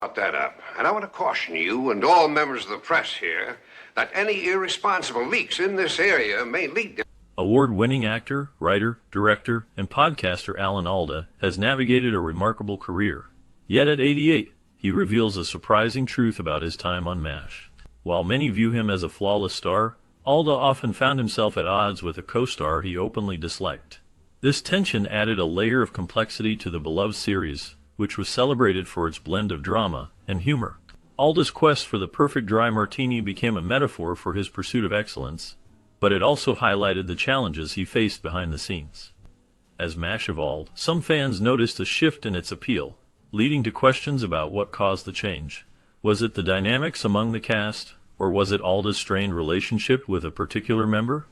Brought that up, and I want to caution you and all members of the press here that any irresponsible leaks in this area may lead to... Award-winning actor, writer, director, and podcaster Alan Alda has navigated a remarkable career. Yet at 88, he reveals a surprising truth about his time on MASH. While many view him as a flawless star, Alda often found himself at odds with a co-star he openly disliked. This tension added a layer of complexity to the beloved series, which was celebrated for its blend of drama and humor. Alda's quest for the perfect dry martini became a metaphor for his pursuit of excellence, but it also highlighted the challenges he faced behind the scenes. As MASH evolved, some fans noticed a shift in its appeal, leading to questions about what caused the change. Was it the dynamics among the cast, or was it Alda's strained relationship with a particular member?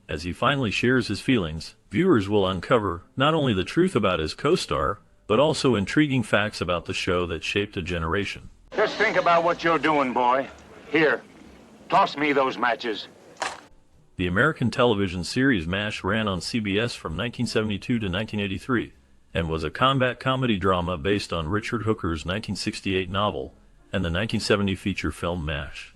As he finally shares his feelings, viewers will uncover not only the truth about his co-star, but also intriguing facts about the show that shaped a generation. Just think about what you're doing, boy. Here, toss me those matches. The American television series MASH ran on CBS from 1972 to 1983 and was a combat comedy drama based on Richard Hooker's 1968 novel and the 1970 feature film MASH.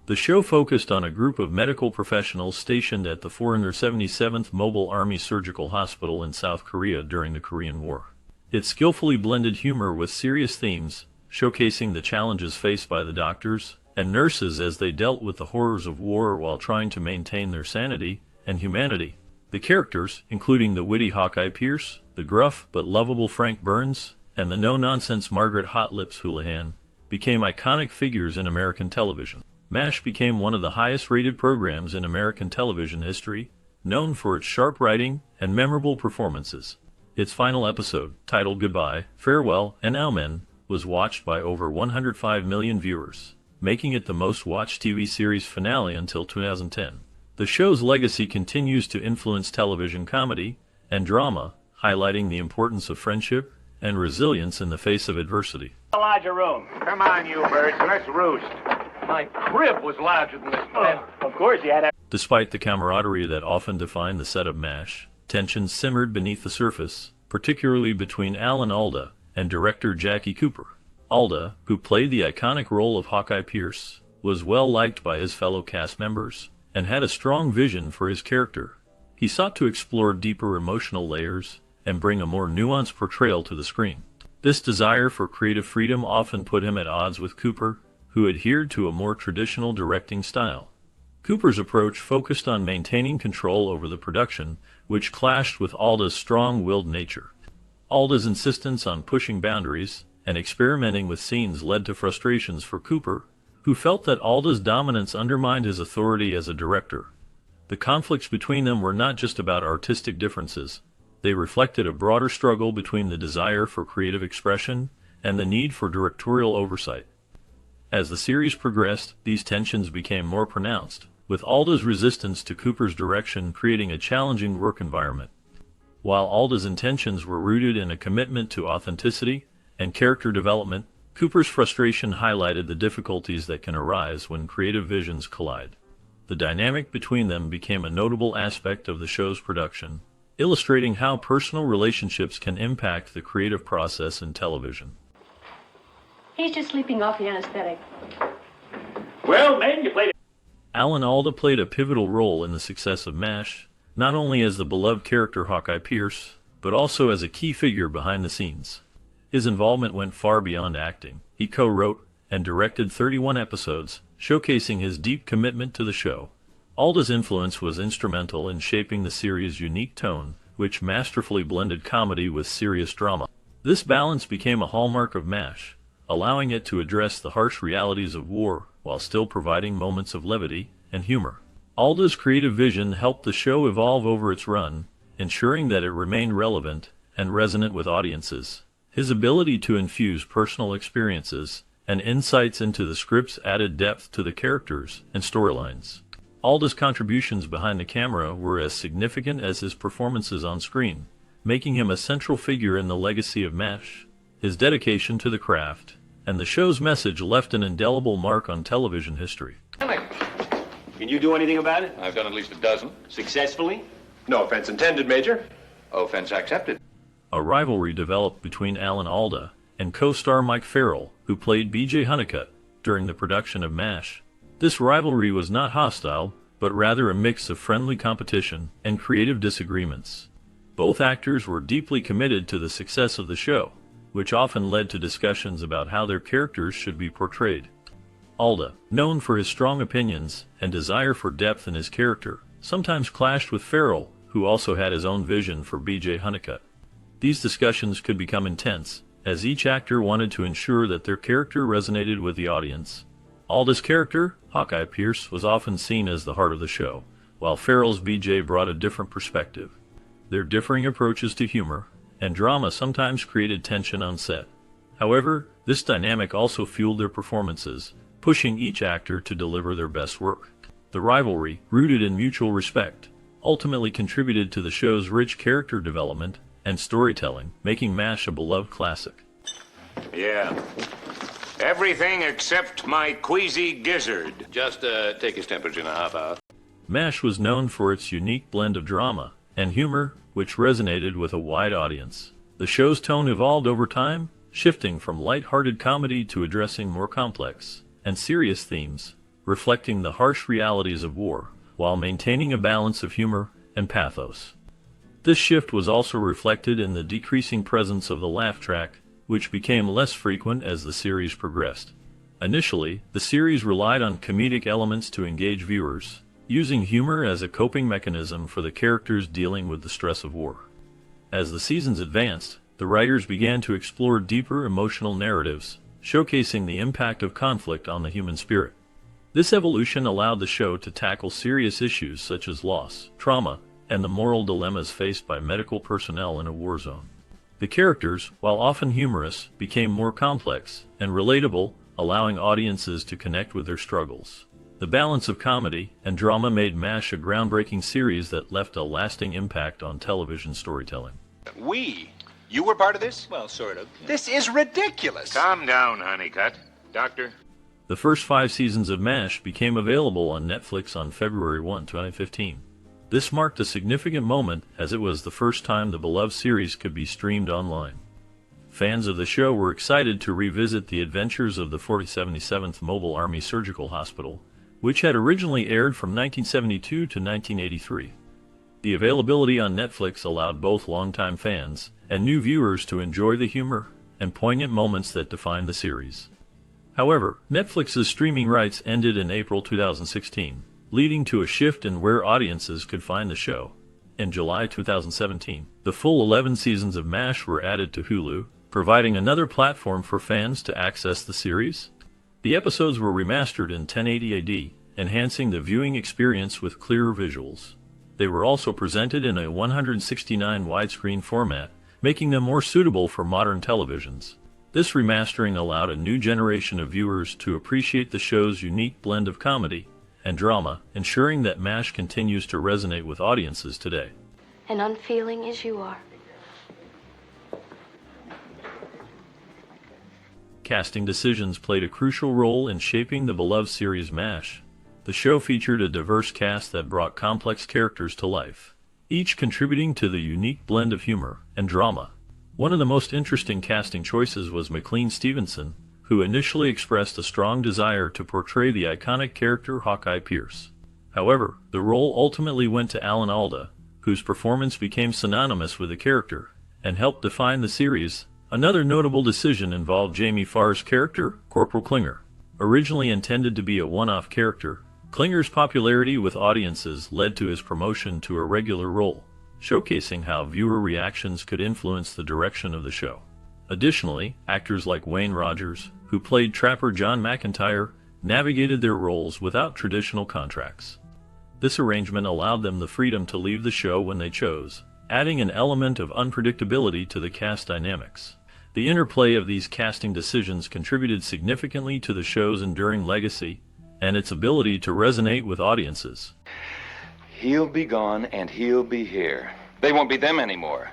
The show focused on a group of medical professionals stationed at the 477th Mobile Army Surgical Hospital in South Korea during the Korean War. It skillfully blended humor with serious themes, showcasing the challenges faced by the doctors and nurses as they dealt with the horrors of war while trying to maintain their sanity and humanity. The characters, including the witty Hawkeye Pierce, the gruff but lovable Frank Burns, and the no-nonsense Margaret Hot Lips Houlihan, became iconic figures in American television. MASH became one of the highest-rated programs in American television history, known for its sharp writing and memorable performances. Its final episode, titled Goodbye, Farewell, and Amen, was watched by over 105 million viewers, making it the most-watched TV series finale until 2010. The show's legacy continues to influence television comedy and drama, highlighting the importance of friendship and resilience in the face of adversity. A larger room. Come on, you birds, let's roost. My crib was larger than this pen. Of course, you had to... Despite the camaraderie that often defined the set of MASH, tensions simmered beneath the surface, particularly between Alan Alda and director Jackie Cooper. Alda, who played the iconic role of Hawkeye Pierce, was well liked by his fellow cast members and had a strong vision for his character. He sought to explore deeper emotional layers and bring a more nuanced portrayal to the screen. This desire for creative freedom often put him at odds with Cooper, who adhered to a more traditional directing style. Cooper's approach focused on maintaining control over the production, which clashed with Alda's strong-willed nature. Alda's insistence on pushing boundaries and experimenting with scenes led to frustrations for Cooper, who felt that Alda's dominance undermined his authority as a director. The conflicts between them were not just about artistic differences. They reflected a broader struggle between the desire for creative expression and the need for directorial oversight. As the series progressed, these tensions became more pronounced, with Alda's resistance to Cooper's direction creating a challenging work environment. While Alda's intentions were rooted in a commitment to authenticity and character development, Cooper's frustration highlighted the difficulties that can arise when creative visions collide. The dynamic between them became a notable aspect of the show's production, illustrating how personal relationships can impact the creative process in television. He's just sleeping off the anesthetic. Well, man, you played it. Alan Alda played a pivotal role in the success of MASH, not only as the beloved character Hawkeye Pierce, but also as a key figure behind the scenes. His involvement went far beyond acting. He co-wrote and directed 31 episodes, showcasing his deep commitment to the show. Alda's influence was instrumental in shaping the series' unique tone, which masterfully blended comedy with serious drama. This balance became a hallmark of MASH, allowing it to address the harsh realities of war while still providing moments of levity and humor. Alda's creative vision helped the show evolve over its run, ensuring that it remained relevant and resonant with audiences. His ability to infuse personal experiences and insights into the scripts added depth to the characters and storylines. Alda's contributions behind the camera were as significant as his performances on screen, making him a central figure in the legacy of MASH. His dedication to the craft and the show's message left an indelible mark on television history. Can you do anything about it? I've done at least a dozen. Successfully? No offense intended, Major. Offense accepted. A rivalry developed between Alan Alda and co-star Mike Farrell, who played B.J. Honeycutt, during the production of MASH. This rivalry was not hostile, but rather a mix of friendly competition and creative disagreements. Both actors were deeply committed to the success of the show, which often led to discussions about how their characters should be portrayed. Alda, known for his strong opinions and desire for depth in his character, sometimes clashed with Farrell, who also had his own vision for B.J. Honeycutt. These discussions could become intense, as each actor wanted to ensure that their character resonated with the audience. Alda's character, Hawkeye Pierce, was often seen as the heart of the show, while Farrell's B.J. brought a different perspective. Their differing approaches to humor and drama sometimes created tension on set. However, this dynamic also fueled their performances, pushing each actor to deliver their best work. The rivalry, rooted in mutual respect, ultimately contributed to the show's rich character development and storytelling, making MASH a beloved classic. Yeah. Everything except my queasy gizzard. Just take his temperature now, how about? MASH was known for its unique blend of drama and humor, which resonated with a wide audience. The show's tone evolved over time, shifting from light-hearted comedy to addressing more complex and serious themes, reflecting the harsh realities of war, while maintaining a balance of humor and pathos. This shift was also reflected in the decreasing presence of the laugh track, which became less frequent as the series progressed. Initially, the series relied on comedic elements to engage viewers, using humor as a coping mechanism for the characters dealing with the stress of war. As the seasons advanced, the writers began to explore deeper emotional narratives, showcasing the impact of conflict on the human spirit. This evolution allowed the show to tackle serious issues such as loss, trauma, and the moral dilemmas faced by medical personnel in a war zone. The characters, while often humorous, became more complex and relatable, allowing audiences to connect with their struggles. The balance of comedy and drama made MASH a groundbreaking series that left a lasting impact on television storytelling. You were part of this? Well, sort of. This is ridiculous. Calm down, Honeycutt. Doctor? The first 5 seasons of MASH became available on Netflix on February 1, 2015. This marked a significant moment as it was the first time the beloved series could be streamed online. Fans of the show were excited to revisit the adventures of the 4077th Mobile Army Surgical Hospital, which had originally aired from 1972 to 1983. The availability on Netflix allowed both longtime fans and new viewers to enjoy the humor and poignant moments that defined the series. However, Netflix's streaming rights ended in April 2016, leading to a shift in where audiences could find the show. In July 2017, the full 11 seasons of MASH were added to Hulu, providing another platform for fans to access the series. The episodes were remastered in 1080 AD, enhancing the viewing experience with clearer visuals. They were also presented in a 169 widescreen format, making them more suitable for modern televisions. This remastering allowed a new generation of viewers to appreciate the show's unique blend of comedy and drama, ensuring that MASH continues to resonate with audiences today. And unfeeling as you are. Casting decisions played a crucial role in shaping the beloved series MASH. The show featured a diverse cast that brought complex characters to life, each contributing to the unique blend of humor and drama. One of the most interesting casting choices was McLean Stevenson, who initially expressed a strong desire to portray the iconic character Hawkeye Pierce. However, the role ultimately went to Alan Alda, whose performance became synonymous with the character and helped define the series. Another notable decision involved Jamie Farr's character, Corporal Klinger. Originally intended to be a one-off character, Klinger's popularity with audiences led to his promotion to a regular role, showcasing how viewer reactions could influence the direction of the show. Additionally, actors like Wayne Rogers, who played Trapper John McIntyre, navigated their roles without traditional contracts. This arrangement allowed them the freedom to leave the show when they chose, adding an element of unpredictability to the cast dynamics. The interplay of these casting decisions contributed significantly to the show's enduring legacy and its ability to resonate with audiences. He'll be gone and he'll be here. They won't be them anymore.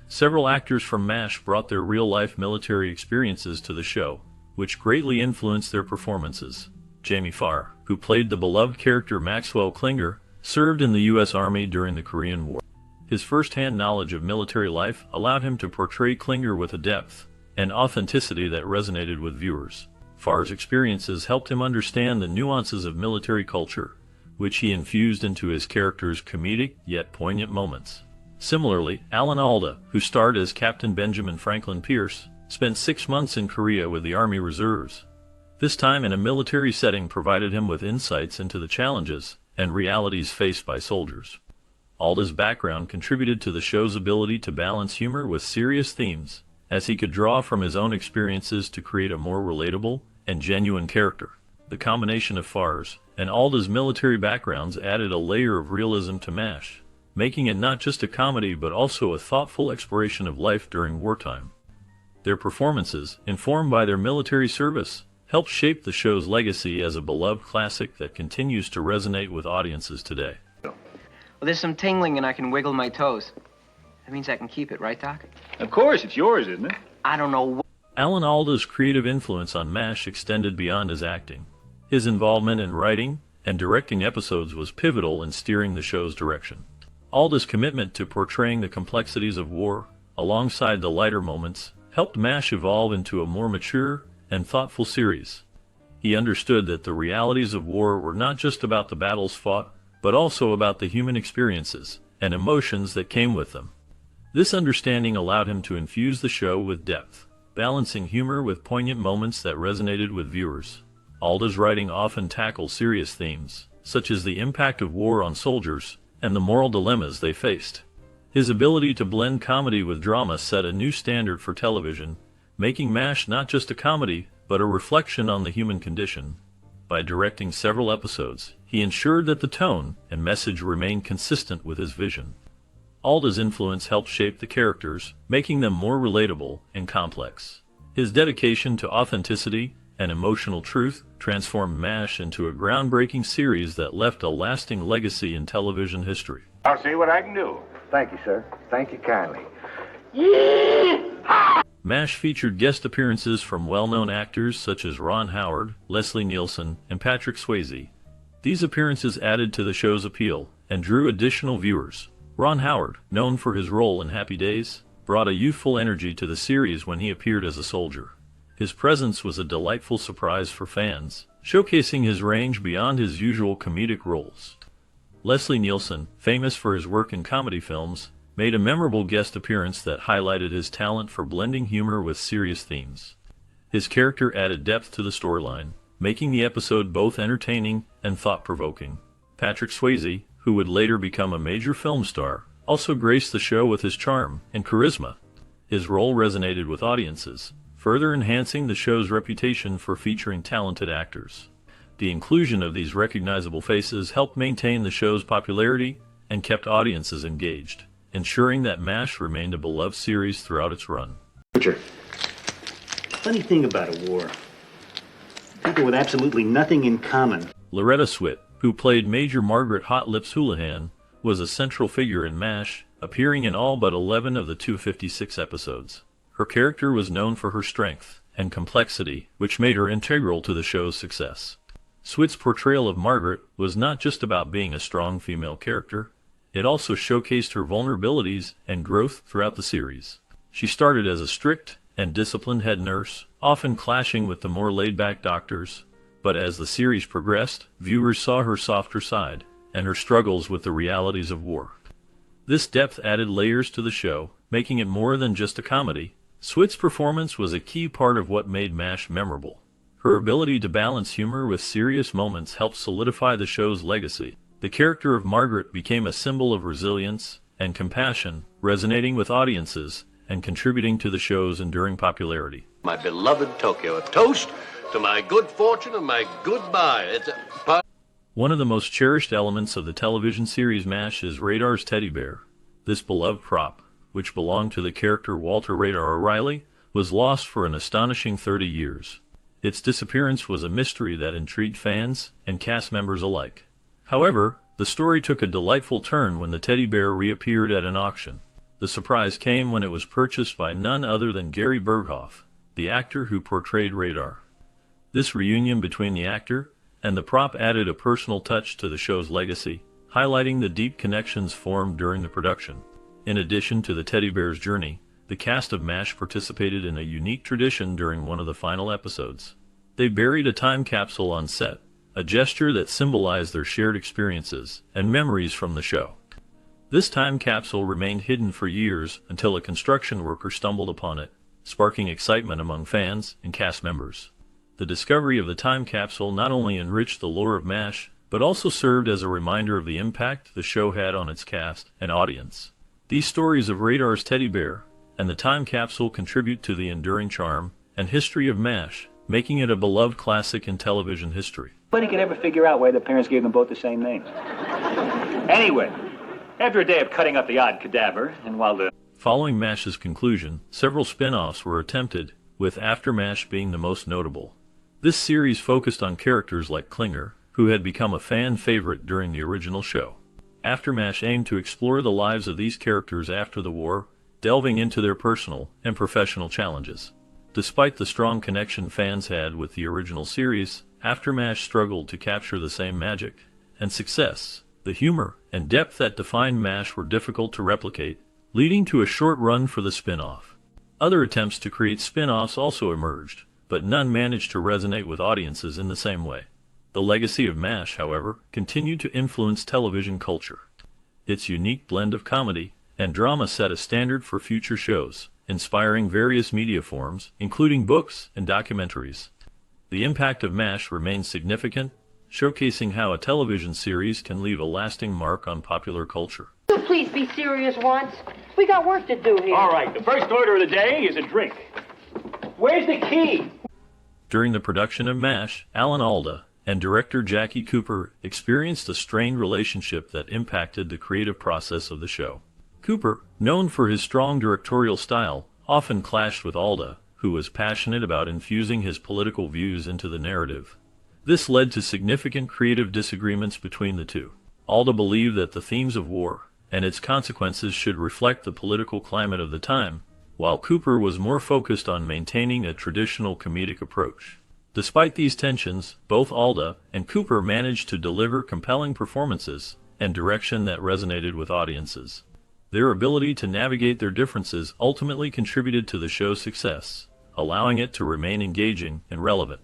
Several actors from MASH brought their real-life military experiences to the show, which greatly influenced their performances. Jamie Farr, who played the beloved character Maxwell Klinger, served in the U.S. Army during the Korean War. His first-hand knowledge of military life allowed him to portray Klinger with a depth and authenticity that resonated with viewers. Farr's experiences helped him understand the nuances of military culture, which he infused into his character's comedic yet poignant moments. Similarly, Alan Alda, who starred as Captain Benjamin Franklin Pierce, spent 6 months in Korea with the Army Reserves. This time in a military setting provided him with insights into the challenges and realities faced by soldiers. Alda's background contributed to the show's ability to balance humor with serious themes, as he could draw from his own experiences to create a more relatable and genuine character. The combination of Farr's and Alda's military backgrounds added a layer of realism to MASH, making it not just a comedy but also a thoughtful exploration of life during wartime. Their performances, informed by their military service, helped shape the show's legacy as a beloved classic that continues to resonate with audiences today. Well, there's some tingling and I can wiggle my toes. That means I can keep it, right, Doc? Of course, it's yours, isn't it? I don't know. Alan Alda's creative influence on MASH extended beyond his acting. His involvement in writing and directing episodes was pivotal in steering the show's direction. Alda's commitment to portraying the complexities of war, alongside the lighter moments, helped MASH evolve into a more mature and thoughtful series. He understood that the realities of war were not just about the battles fought, but also about the human experiences and emotions that came with them. This understanding allowed him to infuse the show with depth, balancing humor with poignant moments that resonated with viewers. Alda's writing often tackles serious themes, such as the impact of war on soldiers and the moral dilemmas they faced. His ability to blend comedy with drama set a new standard for television, making MASH not just a comedy, but a reflection on the human condition. By directing several episodes, he ensured that the tone and message remained consistent with his vision. Alda's influence helped shape the characters, making them more relatable and complex. His dedication to authenticity and emotional truth transformed MASH into a groundbreaking series that left a lasting legacy in television history. I'll see what I can do. Thank you, sir. Thank you kindly. MASH featured guest appearances from well-known actors such as Ron Howard, Leslie Nielsen, and Patrick Swayze. These appearances added to the show's appeal and drew additional viewers. Ron Howard, known for his role in Happy Days, brought a youthful energy to the series when he appeared as a soldier. His presence was a delightful surprise for fans, showcasing his range beyond his usual comedic roles. Leslie Nielsen, famous for his work in comedy films, made a memorable guest appearance that highlighted his talent for blending humor with serious themes. His character added depth to the storyline, making the episode both entertaining and thought-provoking. Patrick Swayze, who would later become a major film star, also graced the show with his charm and charisma. His role resonated with audiences, further enhancing the show's reputation for featuring talented actors. The inclusion of these recognizable faces helped maintain the show's popularity and kept audiences engaged, ensuring that MASH remained a beloved series throughout its run. Richard, funny thing about a war, people with absolutely nothing in common. Loretta Swit, who played Major Margaret Hot Lips Houlihan, was a central figure in MASH, appearing in all but 11 of the 256 episodes. Her character was known for her strength and complexity, which made her integral to the show's success. Swit's portrayal of Margaret was not just about being a strong female character, it also showcased her vulnerabilities and growth throughout the series. She started as a strict and disciplined head nurse, often clashing with the more laid-back doctors, but as the series progressed, viewers saw her softer side and her struggles with the realities of war. This depth added layers to the show, making it more than just a comedy. Swit's performance was a key part of what made MASH memorable. Her ability to balance humor with serious moments helped solidify the show's legacy. The character of Margaret became a symbol of resilience and compassion, resonating with audiences and contributing to the show's enduring popularity. My beloved Tokyo, a toast to my good fortune and my goodbye. It's a... One of the most cherished elements of the television series MASH is Radar's teddy bear. This beloved prop, which belonged to the character Walter Radar O'Reilly, was lost for an astonishing 30 years. Its disappearance was a mystery that intrigued fans and cast members alike. However, the story took a delightful turn when the teddy bear reappeared at an auction. The surprise came when it was purchased by none other than Gary Berghoff, the actor who portrayed Radar. This reunion between the actor and the prop added a personal touch to the show's legacy, highlighting the deep connections formed during the production. In addition to the teddy bear's journey, The cast of MASH participated in a unique tradition during one of the final episodes. They buried a time capsule on set, a gesture that symbolized their shared experiences and memories from the show. This time capsule remained hidden for years until a construction worker stumbled upon it, sparking excitement among fans and cast members. The discovery of the time capsule not only enriched the lore of MASH, but also served as a reminder of the impact the show had on its cast and audience. These stories of Radar's teddy bear and the time capsule contribute to the enduring charm and history of MASH, making it a beloved classic in television history. Nobody could ever figure out why the parents gave them both the same names. Anyway, after a day of cutting up the odd cadaver, and while the... Following MASH's conclusion, several spin-offs were attempted, with After MASH being the most notable. This series focused on characters like Klinger, who had become a fan favorite during the original show. After MASH aimed to explore the lives of these characters after the war, delving into their personal and professional challenges. Despite the strong connection fans had with the original series, After MASH struggled to capture the same magic and success. The humor and depth that defined MASH were difficult to replicate, leading to a short run for the spin-off. Other attempts to create spin-offs also emerged, but none managed to resonate with audiences in the same way. The legacy of MASH, however, continued to influence television culture. Its unique blend of comedy and drama set a standard for future shows, inspiring various media forms, including books and documentaries. The impact of MASH remains significant, showcasing how a television series can leave a lasting mark on popular culture. You please be serious once. We got work to do here. All right, the first order of the day is a drink. Where's the key? During the production of MASH, Alda and director Jackie Cooper experienced a strained relationship that impacted the creative process of the show. Cooper, known for his strong directorial style, often clashed with Alda, who was passionate about infusing his political views into the narrative. This led to significant creative disagreements between the two. Alda believed that the themes of war and its consequences should reflect the political climate of the time, while Cooper was more focused on maintaining a traditional comedic approach. Despite these tensions, both Alda and Cooper managed to deliver compelling performances and direction that resonated with audiences. Their ability to navigate their differences ultimately contributed to the show's success, allowing it to remain engaging and relevant.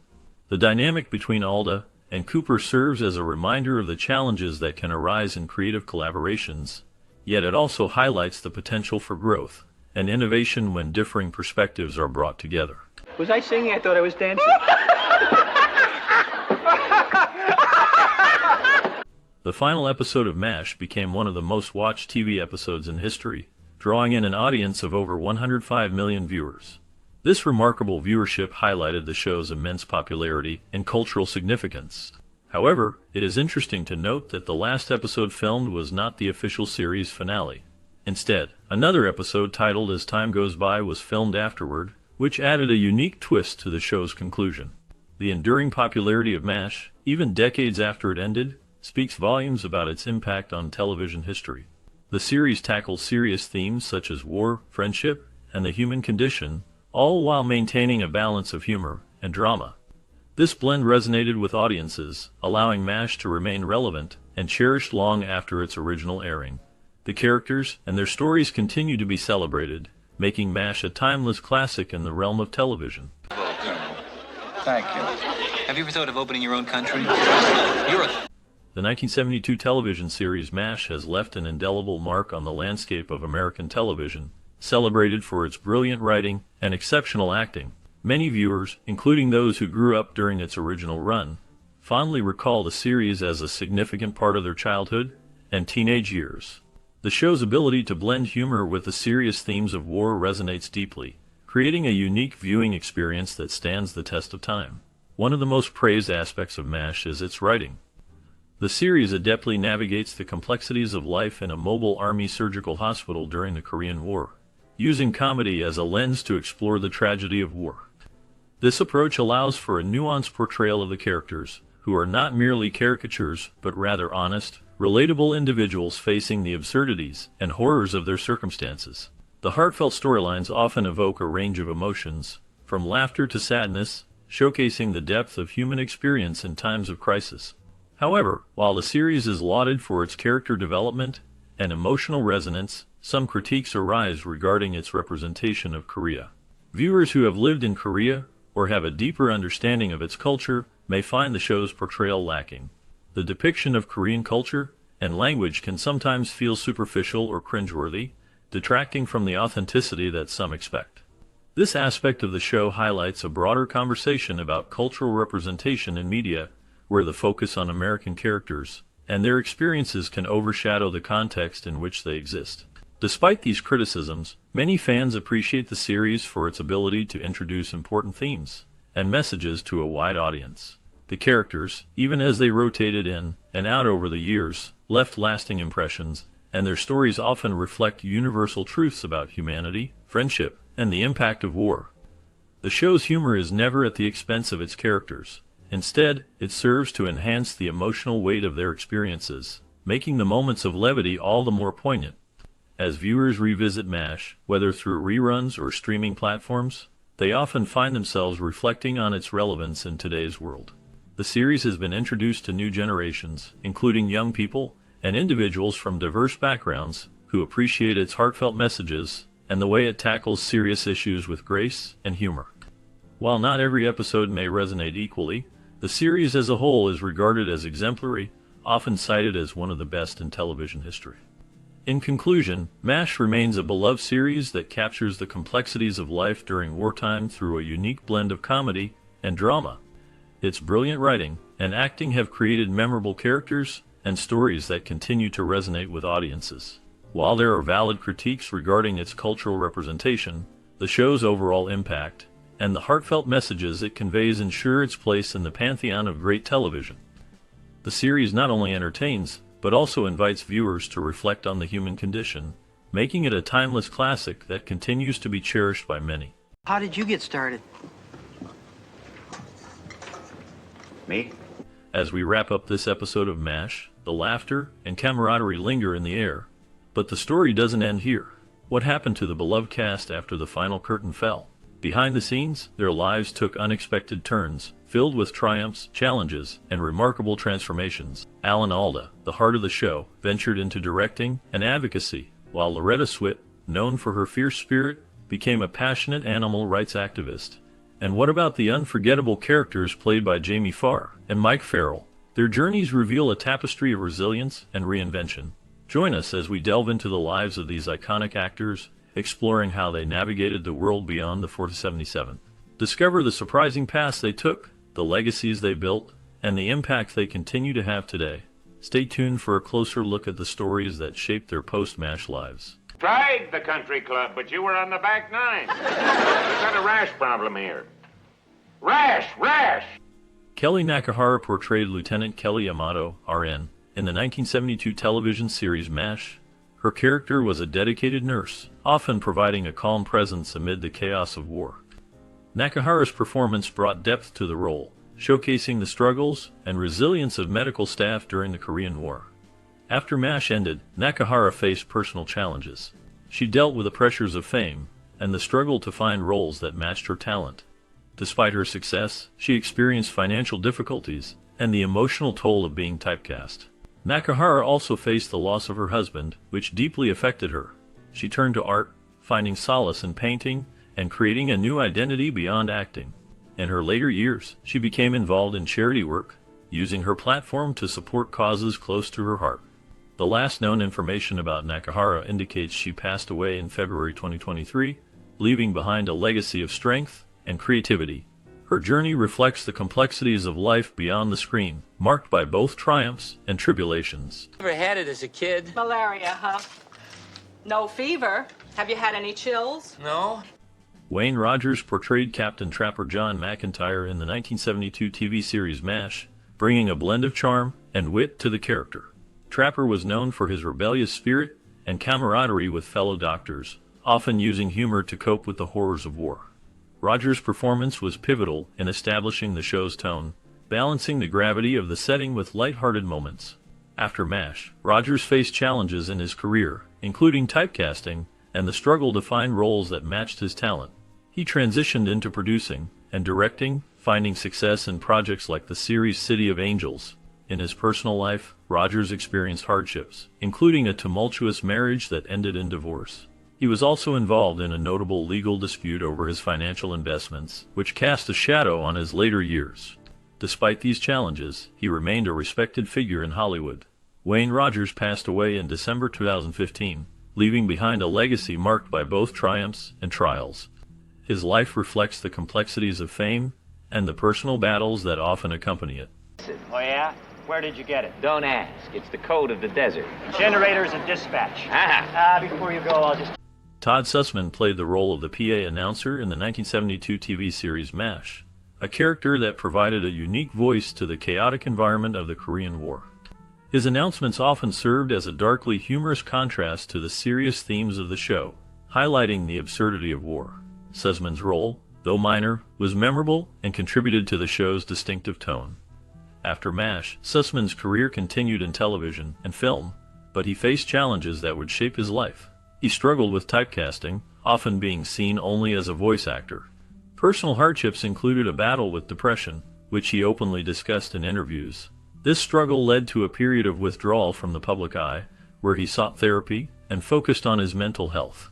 The dynamic between Alda and Cooper serves as a reminder of the challenges that can arise in creative collaborations, yet it also highlights the potential for growth and innovation when differing perspectives are brought together. Was I singing? I thought I was dancing. The final episode of MASH became one of the most watched TV episodes in history, drawing in an audience of over 105 million viewers. This remarkable viewership highlighted the show's immense popularity and cultural significance. However, it is interesting to note that the last episode filmed was not the official series finale. Instead, another episode titled As Time Goes By was filmed afterward, which added a unique twist to the show's conclusion. The enduring popularity of MASH, even decades after it ended, speaks volumes about its impact on television history. The series tackles serious themes such as war, friendship, and the human condition, all while maintaining a balance of humor and drama. This blend resonated with audiences, allowing MASH to remain relevant and cherished long after its original airing. The characters and their stories continue to be celebrated, making MASH a timeless classic in the realm of television. Thank you. Have you ever thought of opening your own country? The 1972 television series MASH has left an indelible mark on the landscape of American television, celebrated for its brilliant writing and exceptional acting. Many viewers, including those who grew up during its original run, fondly recall the series as a significant part of their childhood and teenage years. The show's ability to blend humor with the serious themes of war resonates deeply, creating a unique viewing experience that stands the test of time. One of the most praised aspects of MASH is its writing. The series adeptly navigates the complexities of life in a mobile Army surgical hospital during the Korean War, using comedy as a lens to explore the tragedy of war. This approach allows for a nuanced portrayal of the characters, who are not merely caricatures, but rather honest, relatable individuals facing the absurdities and horrors of their circumstances. The heartfelt storylines often evoke a range of emotions, from laughter to sadness, showcasing the depth of human experience in times of crisis. However, while the series is lauded for its character development and emotional resonance, some critiques arise regarding its representation of Korea. Viewers who have lived in Korea or have a deeper understanding of its culture may find the show's portrayal lacking. The depiction of Korean culture and language can sometimes feel superficial or cringeworthy, detracting from the authenticity that some expect. This aspect of the show highlights a broader conversation about cultural representation in media, where the focus on American characters and their experiences can overshadow the context in which they exist. Despite these criticisms, many fans appreciate the series for its ability to introduce important themes and messages to a wide audience. The characters, even as they rotated in and out over the years, left lasting impressions, and their stories often reflect universal truths about humanity, friendship, and the impact of war. The show's humor is never at the expense of its characters. Instead, it serves to enhance the emotional weight of their experiences, making the moments of levity all the more poignant. As viewers revisit MASH, whether through reruns or streaming platforms, they often find themselves reflecting on its relevance in today's world. The series has been introduced to new generations, including young people and individuals from diverse backgrounds, who appreciate its heartfelt messages and the way it tackles serious issues with grace and humor. While not every episode may resonate equally, the series as a whole is regarded as exemplary, often cited as one of the best in television history. In conclusion, MASH remains a beloved series that captures the complexities of life during wartime through a unique blend of comedy and drama. Its brilliant writing and acting have created memorable characters and stories that continue to resonate with audiences. While there are valid critiques regarding its cultural representation, the show's overall impact and the heartfelt messages it conveys ensure its place in the pantheon of great television. The series not only entertains, but also invites viewers to reflect on the human condition, making it a timeless classic that continues to be cherished by many. How did you get started? Me? As we wrap up this episode of MASH, the laughter and camaraderie linger in the air. But the story doesn't end here. What happened to the beloved cast after the final curtain fell? Behind the scenes, their lives took unexpected turns, filled with triumphs, challenges, and remarkable transformations. Alda, the heart of the show, ventured into directing and advocacy, while Loretta Swit, known for her fierce spirit, became a passionate animal rights activist. And what about the unforgettable characters played by Jamie Farr and Mike Farrell? Their journeys reveal a tapestry of resilience and reinvention. Join us as we delve into the lives of these iconic actors, exploring how they navigated the world beyond the 477. Discover the surprising paths they took, the legacies they built, and the impact they continue to have today. Stay tuned for a closer look at the stories that shaped their post-MASH lives. Tried the country club, but you were on the back nine. We've got a rash problem here. Rash! Kelly Nakahara portrayed Lieutenant Kelly Yamato, RN, in the 1972 television series MASH. Her character was a dedicated nurse, often providing a calm presence amid the chaos of war. Nakahara's performance brought depth to the role, showcasing the struggles and resilience of medical staff during the Korean War. After MASH ended, Nakahara faced personal challenges. She dealt with the pressures of fame and the struggle to find roles that matched her talent. Despite her success, she experienced financial difficulties and the emotional toll of being typecast. Nakahara also faced the loss of her husband, which deeply affected her. She turned to art, finding solace in painting and creating a new identity beyond acting. In her later years, she became involved in charity work, using her platform to support causes close to her heart. The last known information about Nakahara indicates she passed away in February 2023, leaving behind a legacy of strength and creativity. Her journey reflects the complexities of life beyond the screen, marked by both triumphs and tribulations. Ever had it as a kid? Malaria, huh? No fever. Have you had any chills? No. Wayne Rogers portrayed Captain Trapper John McIntyre in the 1972 TV series MASH, bringing a blend of charm and wit to the character. Trapper was known for his rebellious spirit and camaraderie with fellow doctors, often using humor to cope with the horrors of war. Rogers' performance was pivotal in establishing the show's tone, balancing the gravity of the setting with light-hearted moments. After MASH, Rogers faced challenges in his career, including typecasting and the struggle to find roles that matched his talent. He transitioned into producing and directing, finding success in projects like the series City of Angels. In his personal life, Rogers experienced hardships, including a tumultuous marriage that ended in divorce. He was also involved in a notable legal dispute over his financial investments, which cast a shadow on his later years. Despite these challenges, he remained a respected figure in Hollywood. Wayne Rogers passed away in December 2015, leaving behind a legacy marked by both triumphs and trials. His life reflects the complexities of fame and the personal battles that often accompany it. Oh, yeah? Where did you get it? Don't ask. It's the code of the desert. Generators and dispatch. Before you go, I'll just... Todd Sussman played the role of the PA announcer in the 1972 TV series MASH, a character that provided a unique voice to the chaotic environment of the Korean War. His announcements often served as a darkly humorous contrast to the serious themes of the show, highlighting the absurdity of war. Sussman's role, though minor, was memorable and contributed to the show's distinctive tone. After MASH, Sussman's career continued in television and film, but he faced challenges that would shape his life. He struggled with typecasting, often being seen only as a voice actor. Personal hardships included a battle with depression, which he openly discussed in interviews. This struggle led to a period of withdrawal from the public eye, where he sought therapy and focused on his mental health.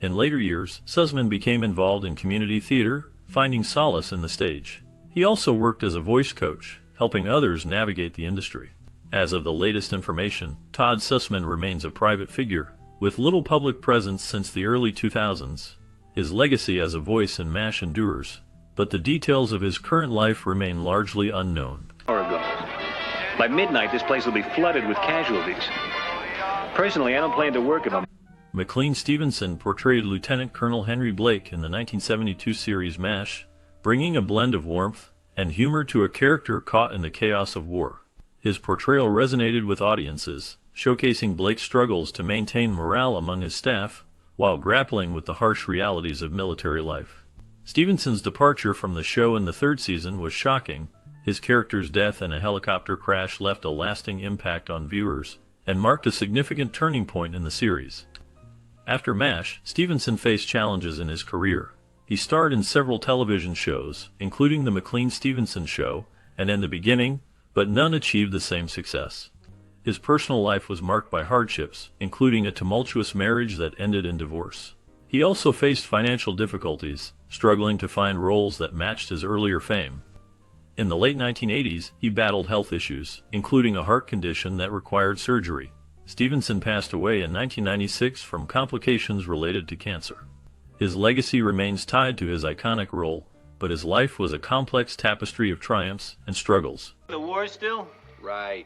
In later years, Sussman became involved in community theater, finding solace in the stage. He also worked as a voice coach, helping others navigate the industry. As of the latest information, Todd Sussman remains a private figure, with little public presence since the early 2000s. His legacy as a voice in MASH endures, but the details of his current life remain largely unknown. By midnight, this place will be flooded with casualties. Personally, I don't plan to work if I'm... McLean Stevenson portrayed Lieutenant Colonel Henry Blake in the 1972 series MASH, bringing a blend of warmth and humor to a character caught in the chaos of war. His portrayal resonated with audiences, showcasing Blake's struggles to maintain morale among his staff while grappling with the harsh realities of military life. Stevenson's departure from the show in the third season was shocking. His character's death in a helicopter crash left a lasting impact on viewers and marked a significant turning point in the series. After MASH, Stevenson faced challenges in his career. He starred in several television shows, including The McLean Stevenson Show and In the Beginning, but none achieved the same success. His personal life was marked by hardships, including a tumultuous marriage that ended in divorce. He also faced financial difficulties, struggling to find roles that matched his earlier fame. In the late 1980s, he battled health issues, including a heart condition that required surgery. Stevenson passed away in 1996 from complications related to cancer. His legacy remains tied to his iconic role, but his life was a complex tapestry of triumphs and struggles. The war still? Right.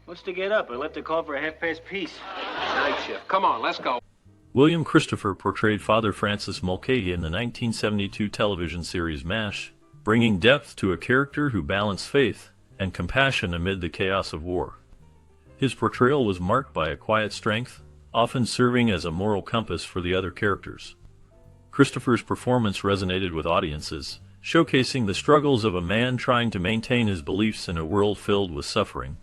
What's to get up? I left a call for a half-past peace. Night shift. Come on, let's go. William Christopher portrayed Father Francis Mulcahy in the 1972 television series MASH, bringing depth to a character who balanced faith and compassion amid the chaos of war. His portrayal was marked by a quiet strength, often serving as a moral compass for the other characters. Christopher's performance resonated with audiences, showcasing the struggles of a man trying to maintain his beliefs in a world filled with suffering.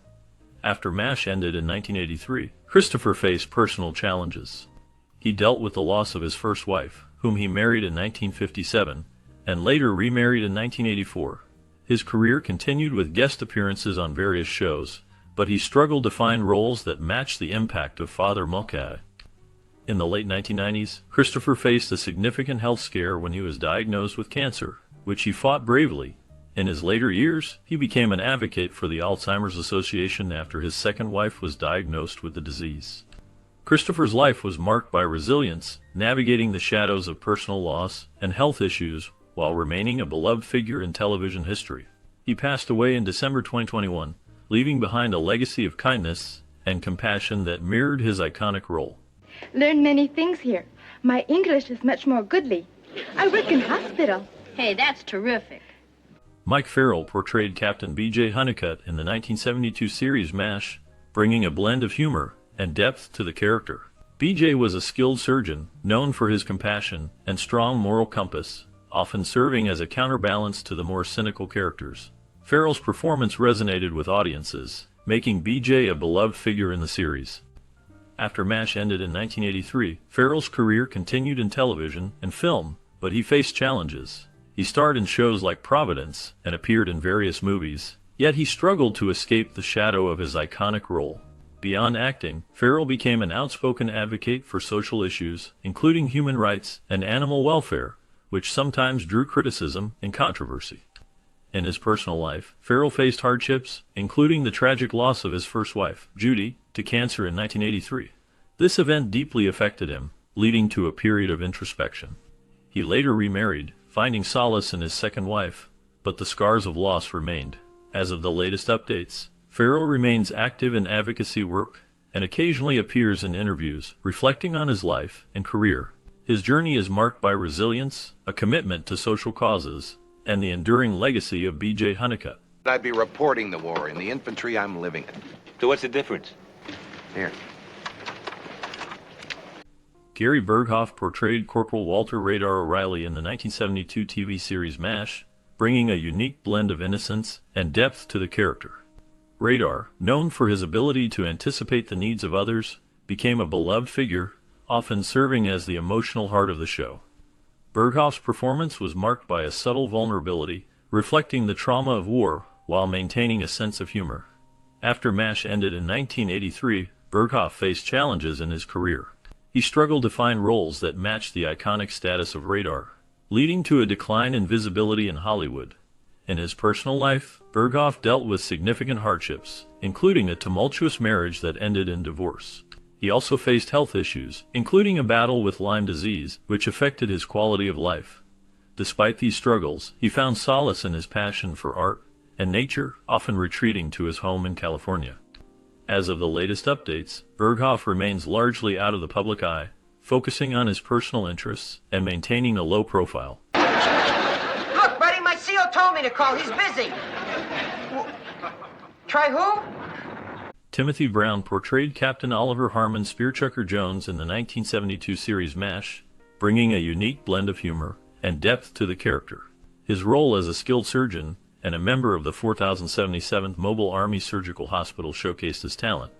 After MASH ended in 1983, Christopher faced personal challenges. He dealt with the loss of his first wife, whom he married in 1957, and later remarried in 1984. His career continued with guest appearances on various shows, but he struggled to find roles that matched the impact of Father Mulcahy. In the late 1990s, Christopher faced a significant health scare when he was diagnosed with cancer, which he fought bravely. In his later years, he became an advocate for the Alzheimer's Association after his second wife was diagnosed with the disease. Christopher's life was marked by resilience, navigating the shadows of personal loss and health issues while remaining a beloved figure in television history. He passed away in December 2021, leaving behind a legacy of kindness and compassion that mirrored his iconic role. Learn many things here. My English is much more goodly. I work in hospital. Hey, that's terrific. Mike Farrell portrayed Captain B.J. Honeycutt in the 1972 series MASH, bringing a blend of humor and depth to the character. B.J. was a skilled surgeon, known for his compassion and strong moral compass, often serving as a counterbalance to the more cynical characters. Farrell's performance resonated with audiences, making B.J. a beloved figure in the series. After MASH ended in 1983, Farrell's career continued in television and film, but he faced challenges. He starred in shows like Providence and appeared in various movies, Yet he struggled to escape the shadow of his iconic role. Beyond acting, Farrell became an outspoken advocate for social issues, including human rights and animal welfare, which sometimes drew criticism and controversy. In his personal life, Farrell faced hardships, including the tragic loss of his first wife, Judy, to cancer in 1983. This event deeply affected him, leading to a period of introspection. He later remarried, finding solace in his second wife, but the scars of loss remained. As of the latest updates, Farrell remains active in advocacy work and occasionally appears in interviews, reflecting on his life and career. His journey is marked by resilience, a commitment to social causes, and the enduring legacy of B.J. Honeycutt. I'd be reporting the war. In the infantry, I'm living it. So what's the difference? Here. Gary Berghoff portrayed Corporal Walter Radar O'Reilly in the 1972 TV series MASH, bringing a unique blend of innocence and depth to the character. Radar, known for his ability to anticipate the needs of others, became a beloved figure, often serving as the emotional heart of the show. Berghoff's performance was marked by a subtle vulnerability, reflecting the trauma of war while maintaining a sense of humor. After MASH ended in 1983, Berghoff faced challenges in his career. He struggled to find roles that matched the iconic status of Radar, leading to a decline in visibility in Hollywood. In his personal life, Berghoff dealt with significant hardships, including a tumultuous marriage that ended in divorce. He also faced health issues, including a battle with Lyme disease, which affected his quality of life. Despite these struggles, he found solace in his passion for art and nature, often retreating to his home in California. As of the latest updates, Berghoff remains largely out of the public eye, focusing on his personal interests and maintaining a low profile. Look, buddy, my CO told me to call. He's busy. Try who? Timothy Brown portrayed Captain Oliver Harmon Spearchucker Jones in the 1972 series MASH, bringing a unique blend of humor and depth to the character. His role as a skilled surgeon and a member of the 4077th Mobile Army Surgical Hospital showcased his talent,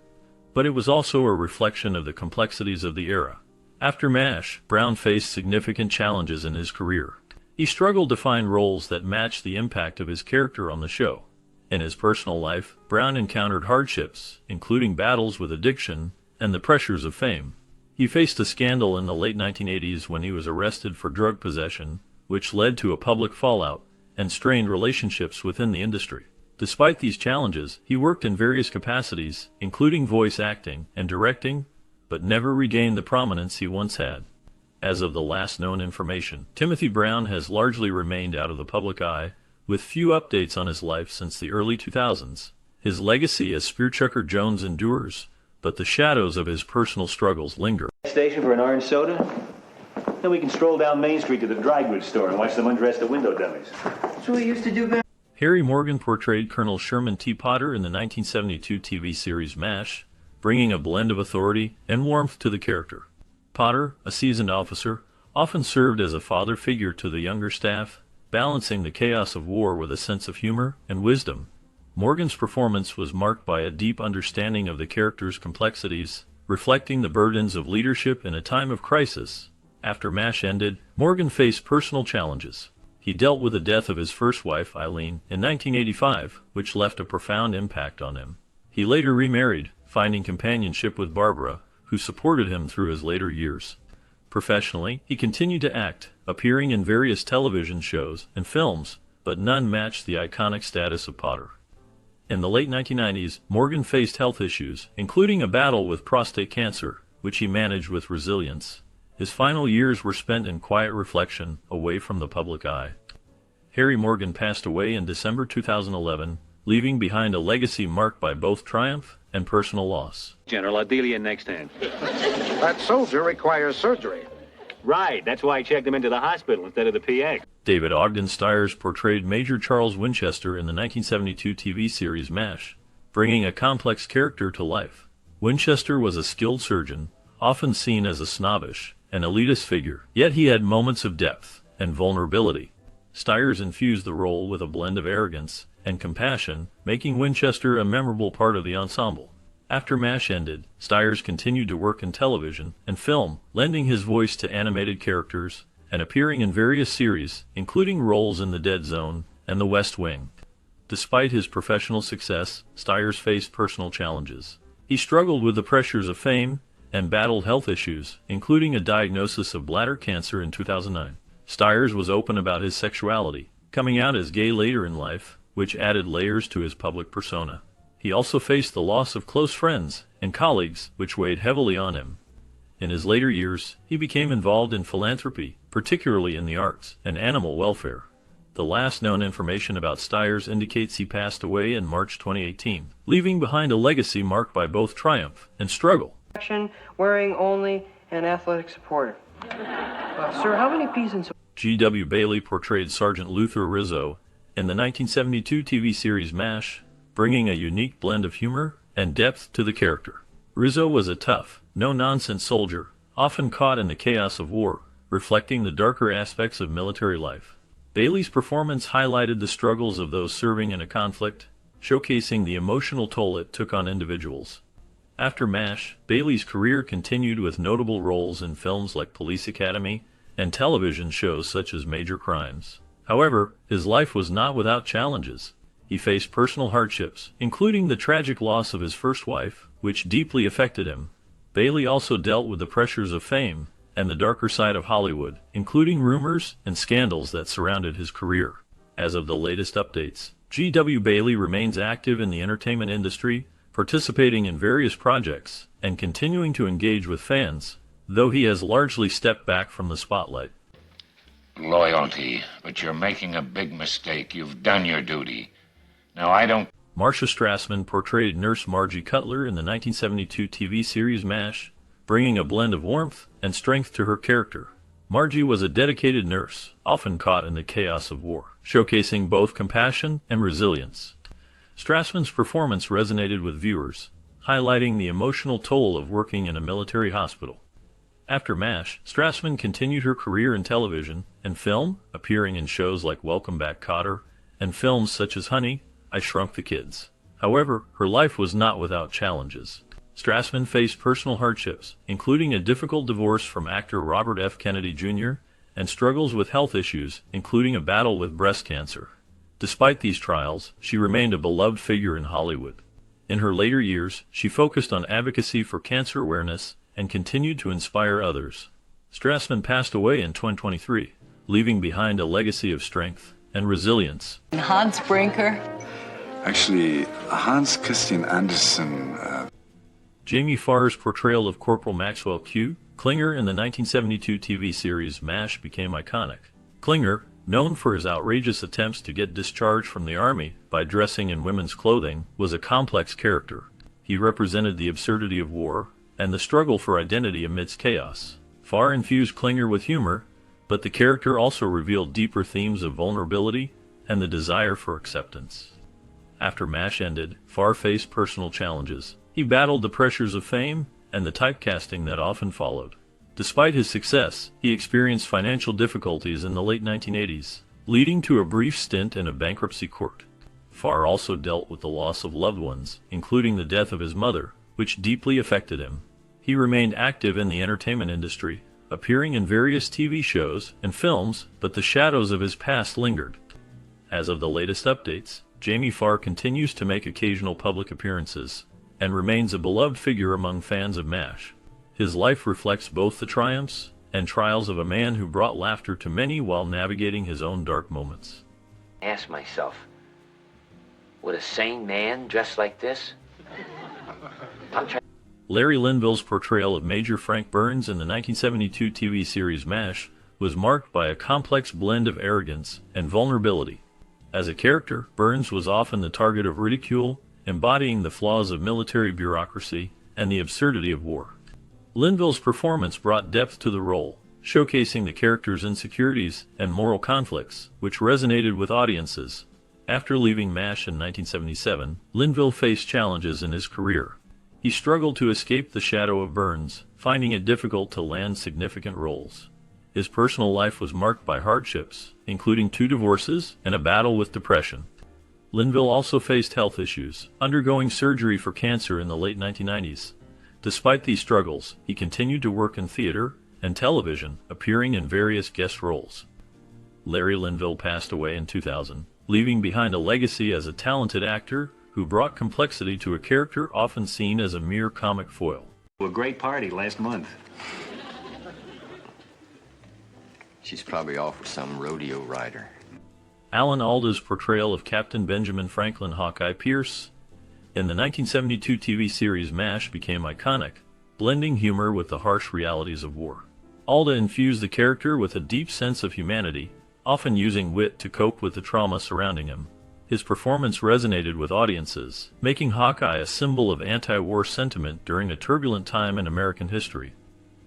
but it was also a reflection of the complexities of the era. After MASH, Brown faced significant challenges in his career. He struggled to find roles that matched the impact of his character on the show. In his personal life, Brown encountered hardships, including battles with addiction and the pressures of fame. He faced a scandal in the late 1980s when he was arrested for drug possession, which led to a public fallout and strained relationships within the industry. Despite these challenges, he worked in various capacities, including voice acting and directing, but never regained the prominence he once had. As of the last known information, Timothy Brown has largely remained out of the public eye, with few updates on his life since the early 2000s. His legacy as Spearchucker Jones endures, but the shadows of his personal struggles linger. Station for an orange soda? Then we can stroll down Main Street to the dry goods store and watch them undress the window dummies. That's what we used to do back. Harry Morgan portrayed Colonel Sherman T. Potter in the 1972 TV series MASH, bringing a blend of authority and warmth to the character. Potter, a seasoned officer, often served as a father figure to the younger staff, balancing the chaos of war with a sense of humor and wisdom. Morgan's performance was marked by a deep understanding of the character's complexities, reflecting the burdens of leadership in a time of crisis. After MASH ended, Morgan faced personal challenges. He dealt with the death of his first wife, Eileen, in 1985, which left a profound impact on him. He later remarried, finding companionship with Barbara, who supported him through his later years. Professionally, he continued to act, appearing in various television shows and films, but none matched the iconic status of Potter. In the late 1990s, Morgan faced health issues, including a battle with prostate cancer, which he managed with resilience. His final years were spent in quiet reflection, away from the public eye. Harry Morgan passed away in December 2011, leaving behind a legacy marked by both triumph and personal loss. General, I'll deal you in next hand. That soldier requires surgery. Right, that's why I checked him into the hospital instead of the PA. David Ogden Stiers portrayed Major Charles Winchester in the 1972 TV series MASH, bringing a complex character to life. Winchester was a skilled surgeon, often seen as a snobbish and elitist figure, yet he had moments of depth and vulnerability. Stiers infused the role with a blend of arrogance and compassion, making Winchester a memorable part of the ensemble. After MASH ended, Stiers continued to work in television and film, lending his voice to animated characters and appearing in various series, including roles in The Dead Zone and The West Wing. Despite his professional success, Stiers faced personal challenges. He struggled with the pressures of fame and battled health issues, including a diagnosis of bladder cancer in 2009. Stiers was open about his sexuality, coming out as gay later in life, which added layers to his public persona. He also faced the loss of close friends and colleagues, which weighed heavily on him. In his later years, he became involved in philanthropy, particularly in the arts and animal welfare. The last known information about Stiers indicates he passed away in March 2018, leaving behind a legacy marked by both triumph and struggle. Wearing only an athletic supporter. Sir, how many peas and... G.W. Bailey portrayed Sergeant Luther Rizzo in the 1972 TV series MASH, bringing a unique blend of humor and depth to the character. Rizzo was a tough, no-nonsense soldier, often caught in the chaos of war, reflecting the darker aspects of military life. Bailey's performance highlighted the struggles of those serving in a conflict, showcasing the emotional toll it took on individuals. After MASH, Bailey's career continued with notable roles in films like Police Academy and television shows such as Major Crimes. However, his life was not without challenges. He faced personal hardships, including the tragic loss of his first wife, which deeply affected him. Bailey also dealt with the pressures of fame and the darker side of Hollywood, including rumors and scandals that surrounded his career. As of the latest updates, G.W. Bailey remains active in the entertainment industry, participating in various projects and continuing to engage with fans, though he has largely stepped back from the spotlight. Loyalty, but you're making a big mistake. You've done your duty. Now, I don't... Marcia Strassman portrayed Nurse Margie Cutler in the 1972 TV series MASH, bringing a blend of warmth and strength to her character. Margie was a dedicated nurse, often caught in the chaos of war, showcasing both compassion and resilience. Strassman's performance resonated with viewers, highlighting the emotional toll of working in a military hospital. After MASH, Strassman continued her career in television and film, appearing in shows like Welcome Back, Kotter, and films such as Honey, I Shrunk the Kids. However, her life was not without challenges. Strassman faced personal hardships, including a difficult divorce from actor Robert F. Kennedy Jr., and struggles with health issues, including a battle with breast cancer. Despite these trials, she remained a beloved figure in Hollywood. In her later years, she focused on advocacy for cancer awareness and continued to inspire others. Strassman passed away in 2023, leaving behind a legacy of strength and resilience. Hans Brinker? Actually, Hans Christian Andersen. Jamie Farr's portrayal of Corporal Maxwell Q. Klinger in the 1972 TV series MASH became iconic. Klinger, known for his outrageous attempts to get discharged from the Army by dressing in women's clothing, was a complex character. He represented the absurdity of war and the struggle for identity amidst chaos. Farr infused Klinger with humor, but the character also revealed deeper themes of vulnerability and the desire for acceptance. After MASH ended, Farr faced personal challenges. He battled the pressures of fame and the typecasting that often followed. Despite his success, he experienced financial difficulties in the late 1980s, leading to a brief stint in a bankruptcy court. Farr also dealt with the loss of loved ones, including the death of his mother, which deeply affected him. He remained active in the entertainment industry, appearing in various TV shows and films, but the shadows of his past lingered. As of the latest updates, Jamie Farr continues to make occasional public appearances and remains a beloved figure among fans of MASH. His life reflects both the triumphs and trials of a man who brought laughter to many while navigating his own dark moments. I ask myself, would a sane man dress like this? Larry Linville's portrayal of Major Frank Burns in the 1972 TV series MASH was marked by a complex blend of arrogance and vulnerability. As a character, Burns was often the target of ridicule, embodying the flaws of military bureaucracy and the absurdity of war. Linville's performance brought depth to the role, showcasing the character's insecurities and moral conflicts, which resonated with audiences. After leaving MASH in 1977, Linville faced challenges in his career. He struggled to escape the shadow of Burns, finding it difficult to land significant roles. His personal life was marked by hardships, including 2 divorces and a battle with depression. Linville also faced health issues, undergoing surgery for cancer in the late 1990s. Despite these struggles, he continued to work in theater and television, appearing in various guest roles. Larry Linville passed away in 2000, leaving behind a legacy as a talented actor who brought complexity to a character often seen as a mere comic foil. A great party last month. She's probably off with some rodeo rider. Alan Alda's portrayal of Captain Benjamin Franklin Hawkeye Pierce in the 1972 TV series MASH became iconic, blending humor with the harsh realities of war. Alda infused the character with a deep sense of humanity, often using wit to cope with the trauma surrounding him. His performance resonated with audiences, making Hawkeye a symbol of anti-war sentiment during a turbulent time in American history.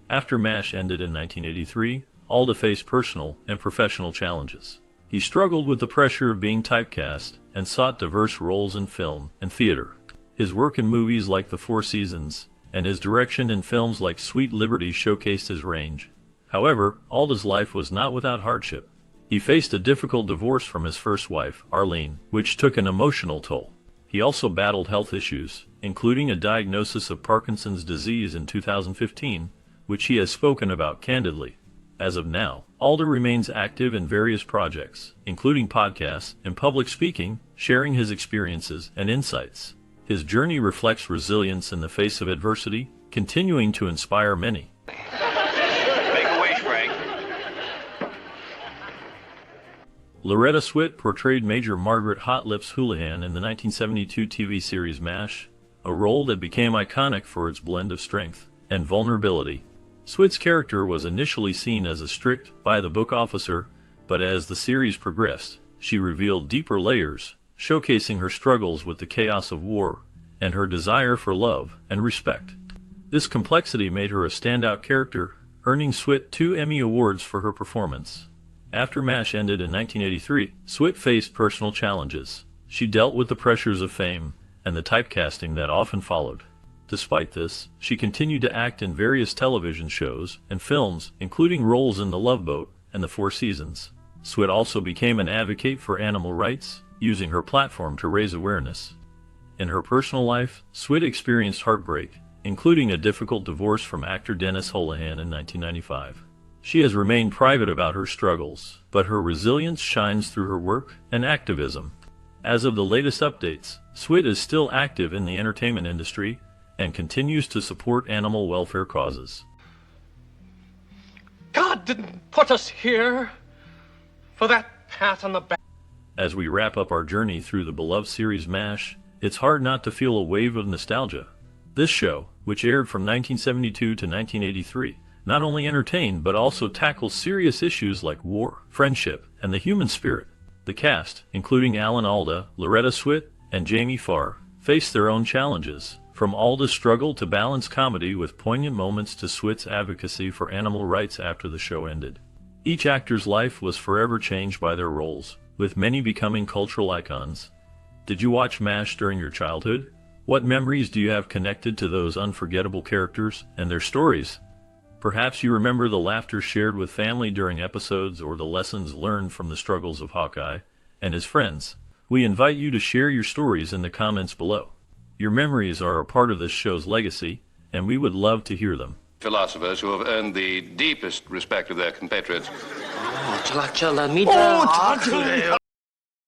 After MASH ended in 1983, Alda faced personal and professional challenges. He struggled with the pressure of being typecast and sought diverse roles in film and theater. His work in movies like The Four Seasons and his direction in films like Sweet Liberty showcased his range. However, Alda's life was not without hardship. He faced a difficult divorce from his first wife, Arlene, which took an emotional toll. He also battled health issues, including a diagnosis of Parkinson's disease in 2015, which he has spoken about candidly. As of now, Alda remains active in various projects, including podcasts and public speaking, sharing his experiences and insights. His journey reflects resilience in the face of adversity, continuing to inspire many. Make a wish, Frank. Loretta Swit portrayed Major Margaret Hot Lips Houlihan in the 1972 TV series MASH, a role that became iconic for its blend of strength and vulnerability. Swit's character was initially seen as a strict, by-the-book officer, but as the series progressed, she revealed deeper layers, showcasing her struggles with the chaos of war and her desire for love and respect. This complexity made her a standout character, earning Swit 2 Emmy Awards for her performance. After MASH ended in 1983, Swit faced personal challenges. She dealt with the pressures of fame and the typecasting that often followed. Despite this, she continued to act in various television shows and films, including roles in The Love Boat and The Four Seasons. Swit also became an advocate for animal rights, using her platform to raise awareness. In her personal life, Swit experienced heartbreak, including a difficult divorce from actor Dennis Houlihan in 1995. She has remained private about her struggles, but her resilience shines through her work and activism. As of the latest updates, Swit is still active in the entertainment industry and continues to support animal welfare causes. God didn't put us here for that pat on the back. As we wrap up our journey through the beloved series MASH, it's hard not to feel a wave of nostalgia. This show, which aired from 1972 to 1983, not only entertained but also tackles serious issues like war, friendship, and the human spirit. The cast, including Alan Alda, Loretta Swit, and Jamie Farr, faced their own challenges, from Alda's struggle to balance comedy with poignant moments to Swit's advocacy for animal rights after the show ended. Each actor's life was forever changed by their roles, with many becoming cultural icons. Did you watch MASH during your childhood? What memories do you have connected to those unforgettable characters and their stories? Perhaps you remember the laughter shared with family during episodes or the lessons learned from the struggles of Hawkeye and his friends. We invite you to share your stories in the comments below. Your memories are a part of this show's legacy, and we would love to hear them. Philosophers who have earned the deepest respect of their compatriots. Oh,